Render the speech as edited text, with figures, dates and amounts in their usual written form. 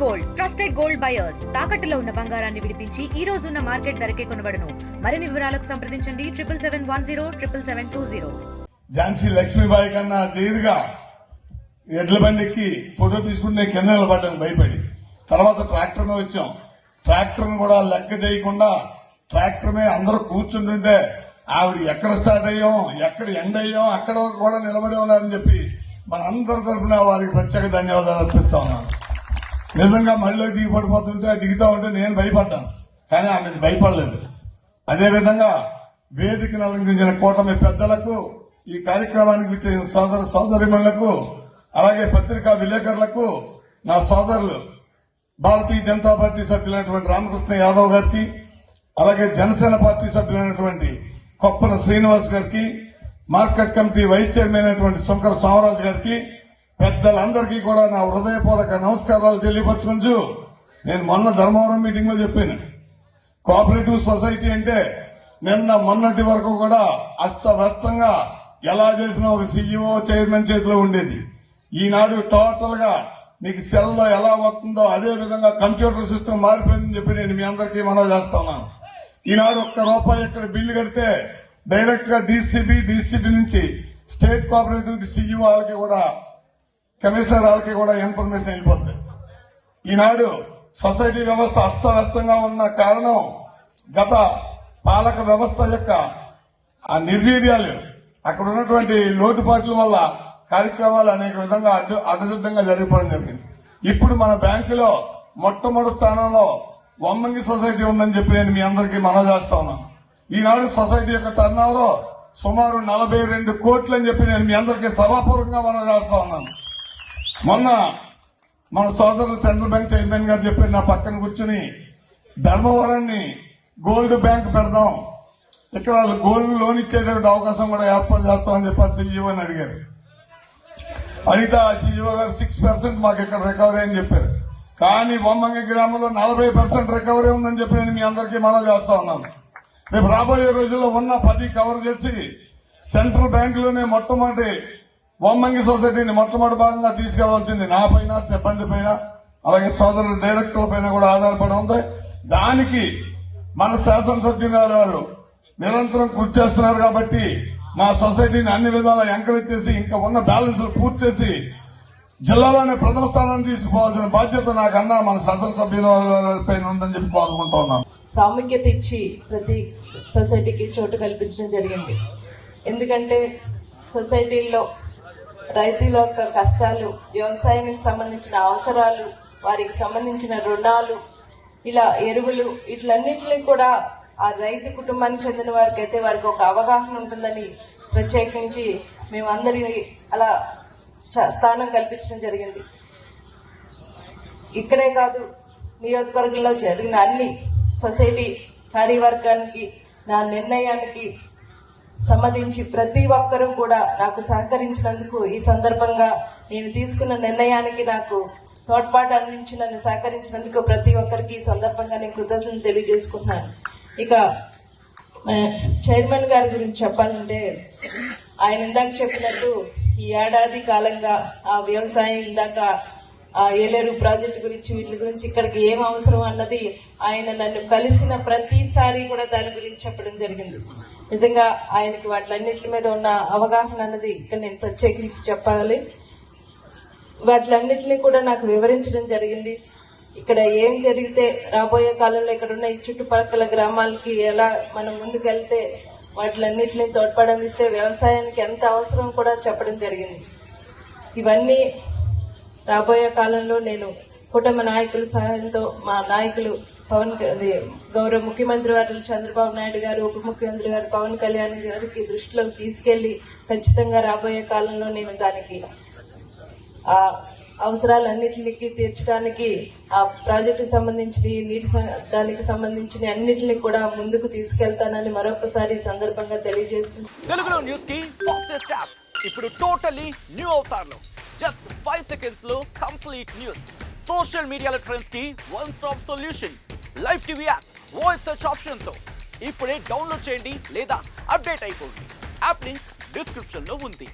Gold trusted gold buyers తాకట్టులో ఉన్న బంగారాన్ని విడిపించి ఈ రోజు ఉన్న మార్కెట్ ధరకే కొనబడును. మరిన్ని వివరాలకు సంప్రదించండి 7771077720. ఝాన్సీ లక్ష్మీబాయి కన్నా ధీరుగా ఎడ్ల బండికి ఫోటో తీసుకుంటే కింద నిలబడ్డాను భయపడి. తర్వాత ట్రాక్టర్ మీద వచ్చాం. ట్రాక్టర్ కూడా లెక్క చేయకుండా ట్రాక్టర్ మీద అందరూ కూర్చుంటుంటే ఆవిడ ఎక్కడ స్టార్ట్ అయ్యాం, ఎక్కడ ఎండ్ అయ్యాం, అక్కడ కూడా నిలబడి ఉన్నారని చెప్పి మన అందరి తరఫున వారికి ప్రత్యేక ధన్యవాదాలు అర్పిస్తా ఉన్నాను. నిజంగా మళ్ళీ దిగి పడిపోతుంటే దిగుతా ఉంటే నేను భయపడ్డాను, కానీ ఆమె భయపడలేదు. అదేవిధంగా వేదికను అలంకరించిన కూటమి పెద్దలకు, ఈ కార్యక్రమానికి వచ్చిన సోదర సోదరిమణులకు, అలాగే పత్రికా విలేకరులకు, నా సోదరులు భారతీయ జనతా పార్టీ సభ్యులైనటువంటి రామకృష్ణ యాదవ్ గారికి, అలాగే జనసేన పార్టీ సభ్యులైనటువంటి కొప్పన శ్రీనివాస్ గారికి, మార్కెట్ కమిటీ వైస్ చైర్మన్ అయినటువంటి శంకర సామరాజు గారికి, పెద్దలందరికీ కూడా నా హృదయపూర్వక నమస్కారాలు తెలియపరచుకుంటూ, నేను మొన్న ధర్మవరం మీటింగ్ లో చెప్పాను, కోఆపరేటివ్ సొసైటీ అంటే నిన్న మొన్నటి వరకు కూడా అస్తవ్యస్తంగా ఎలా చేసినా ఒక సీఈఓ చైర్మన్ చేతిలో ఉండేది. ఈనాడు టోటల్ గా మీకు సెల్లో ఎలా వస్తుందో అదే విధంగా కంప్యూటర్ సిస్టమ్ మారిపోయిందని చెప్పి నేను మీ అందరికీ మనవి చేస్తున్నాను. ఈనాడు ₹1 ఇక్కడ బిల్లు కడితే డైరెక్ట్ గా డీసీబీ నుంచి స్టేట్ కోఆపరేటివ్ సీఈఓ వాళ్ళకి కూడా, కమిషనర్ వాళ్ళకి కూడా ఇన్ఫర్మేషన్ వెళ్ళిపోతుంది. ఈనాడు సొసైటీ వ్యవస్థ అస్తవ్యస్తంగా ఉన్న కారణం గత పాలక వ్యవస్థ యొక్క ఆ నిర్వీర్యాలు, అక్కడ ఉన్నటువంటి లోటుపాట్ల వల్ల కార్యక్రమాలు అనేక విధంగా అడ్డదిడ్డంగా జరిగిపోవడం జరిగింది. ఇప్పుడు మన బ్యాంకులో మొట్టమొదటి స్థానంలో వమ్మంగి సొసైటీ ఉందని చెప్పి నేను మీ అందరికీ మనవి చేస్తా ఉన్నాను. ఈనాడు సొసైటీ యొక్క టర్న్ ఓవర్ సుమారు 42 కోట్లు అని చెప్పి నేను మీ అందరికీ సభాపూర్వకంగా మనవి చేస్తా ఉన్నాను. మొన్న మన సోదరులు సెంట్రల్ బ్యాంక్ చైర్మన్ గారు చెప్పి నా పక్కన కూర్చుని ధర్మవరాన్ని గోల్డ్ బ్యాంక్ పెడదాం, ఇక్కడ గోల్డ్ లోన్ ఇచ్చేటువంటి అవకాశం కూడా ఏర్పాటు చేస్తామని చెప్పి సీఈఓ అని అడిగారు. అడిగితే ఆ సీఈఓ గారు 6% మాకు ఇక్కడ రికవరీ అని చెప్పారు. కానీ బొమ్మంగి గ్రామంలో 40% రికవరీ ఉందని చెప్పి నేను మీ అందరికీ మనవి చేస్తా ఉన్నాను. రేపు రాబోయే రోజుల్లో ఉన్న 10 కవర్ చేసి సెంట్రల్ బ్యాంకులోనే మొట్టమొదటి వమ్మంగి సొసైటీని మొట్టమొదటి భాగంగా తీసుకెళ్లాల్సింది నా పైన, సిబ్బంది పైన, అలాగే సోదరుల డైరెక్టర్ల పైన కూడా ఆధారపడి ఉంది. దానికి మన శాసనసభ్యులు గారు నిరంతరం కృషి చేస్తున్నారు. కాబట్టి మా సొసైటీని అన్ని విధాలా ఎంకరేజ్ చేసి ఇంకా ఉన్న బ్యాలెన్స్ పూర్తి చేసి జిల్లాలోనే ప్రథమ స్థానాన్ని తీసుకుపోవాల్సిన బాధ్యత నాకన్నా మన శాసనసభ్యుల పైన ఉందని చెప్పి కోరుకుంటా ఉన్నాను. ప్రాముఖ్యత ఇచ్చి ప్రతి సొసైటీకి చోటు కల్పించడం జరిగింది. ఎందుకంటే సొసైటీల్లో రైతుల యొక్క కష్టాలు, వ్యవసాయానికి సంబంధించిన అవసరాలు, వారికి సంబంధించిన రుణాలు, ఇలా ఎరువులు, ఇట్లన్నింటినీ కూడా ఆ రైతు కుటుంబానికి చెందిన వారికి అయితే వారికి ఒక అవగాహన ఉంటుందని ప్రత్యేకించి మేమందరినీ అలా స్థానం కల్పించడం జరిగింది. ఇక్కడే కాదు, నియోజకవర్గంలో జరిగిన అన్ని సొసైటీ కార్యవర్గానికి నా నిర్ణయానికి సంబంధించి ప్రతి ఒక్కరూ కూడా నాకు సహకరించినందుకు, ఈ సందర్భంగా నేను తీసుకున్న నిర్ణయానికి నాకు తోడ్పాటు అందించి నన్ను సహకరించినందుకు ప్రతి ఒక్కరికి ఈ సందర్భంగా నేను కృతజ్ఞతలు తెలియజేసుకుంటున్నాను. ఇక చైర్మన్ గారి గురించి చెప్పాలంటే, ఆయన ఇందాక చెప్పినట్టు ఈ ఏడాది కాలంగా ఆ వ్యవసాయం, ఇందాక ఆ ఏలేరు ప్రాజెక్టు గురించి, వీటి గురించి ఇక్కడికి ఏం అవసరం అన్నది ఆయన నన్ను కలిసిన ప్రతిసారి కూడా దాని గురించి చెప్పడం జరిగింది. నిజంగా ఆయనకి వాటిలన్నిటి మీద ఉన్న అవగాహన అన్నది ఇక్కడ నేను ప్రత్యేకించి చెప్పాలి. వాటిలన్నిటిని కూడా నాకు వివరించడం జరిగింది. ఇక్కడ ఏం జరిగితే రాబోయే కాలంలో ఇక్కడ ఉన్న ఈ చుట్టుపక్కల గ్రామాలకి ఎలా మనం ముందుకు వెళ్తే వాటిలన్నిటిని తోడ్పడందిస్తే వ్యవసాయానికి ఎంత అవసరం కూడా చెప్పడం జరిగింది. ఇవన్నీ రాబోయే కాలంలో నేను కుటుంబ నాయకుల సహాయంతో, మా నాయకులు గౌరవ ముఖ్యమంత్రి వారు చంద్రబాబు నాయుడు గారు, ఉప ముఖ్యమంత్రి గారు పవన్ కళ్యాణ్ గారికి దృష్టిలోకి తీసుకెళ్లి ఖచ్చితంగా రాబోయే కాలంలో నేను దానికి ఆ అవసరాలన్నిటికి తీర్చడానికి, ఆ ప్రాజెక్టు సంబంధించిన దానికి సంబంధించిన అన్నిటిని కూడా ముందుకు తీసుకెళ్తానని మరొకసారి ఈ సందర్భంగా తెలియజేసుకుంటున్నాను. తెలుగులో న్యూస్ కి ఫాస్టెస్ట్ యాప్ ఇప్పుడు టోటల్లీ న్యూ అవతార్లో జస్ట్ 5 సెకండ్స్ లో కంప్లీట్ న్యూస్. సోషల్ మీడియాలో ట్రెండ్స్ కి one stop solution. Live TV app, voice search option తో ఇప్పుడే డౌన్లోడ్ చేయండి లేదా అప్డేట్ అయిపోండి. యాప్ లింక్ డిస్క్రిప్షన్ లో ఉంది.